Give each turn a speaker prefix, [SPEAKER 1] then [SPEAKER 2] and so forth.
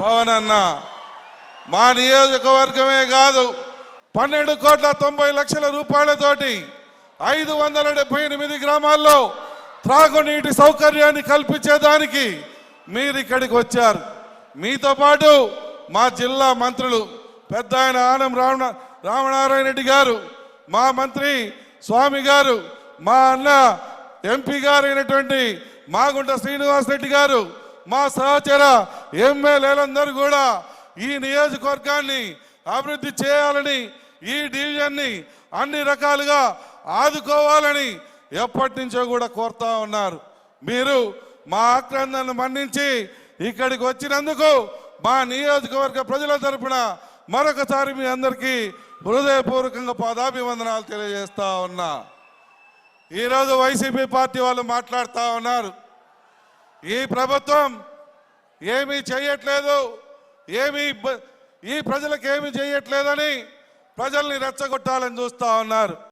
[SPEAKER 1] పవన్ అన్న మా నియోజకవర్గమే కాదు 12,90,00,000 రూపాయలతోటి 578 గ్రామాల్లో త్రాగునీటి సౌకర్యాన్ని కల్పించేదానికి మీరు ఇక్కడికి వచ్చారు. మీతో పాటు మా జిల్లా మంత్రులు పెద్ద ఆయన ఆనం రామనారాయణ రెడ్డి గారు, మా మంత్రి స్వామి గారు, మా అన్న ఎంపీ గారు అయినటువంటి మాగుంట శ్రీనివాస్ రెడ్డి గారు, మా సహచర ఎమ్మెల్యేలందరూ కూడా ఈ నియోజకవర్గాన్ని అభివృద్ధి చేయాలని, ఈ డివిజన్ని అన్ని రకాలుగా ఆదుకోవాలని ఎప్పటి నుంచో కూడా కోరుతా ఉన్నారు. మీరు మా ఆక్రందనను మన్నించి ఇక్కడికి వచ్చినందుకు మా నియోజకవర్గ ప్రజల తరపున మరొకసారి మీ అందరికీ హృదయపూర్వకంగా పాదాభివందనాలు తెలియజేస్తా ఉన్నా. ఈరోజు వైసీపీ పార్టీ వాళ్ళు మాట్లాడుతూ ఉన్నారు, ఈ ప్రభుత్వం ఏమీ చేయట్లేదు, ఈ ప్రజలకు ఏమీ చేయట్లేదని ప్రజల్ని రెచ్చగొట్టాలని చూస్తూ ఉన్నారు.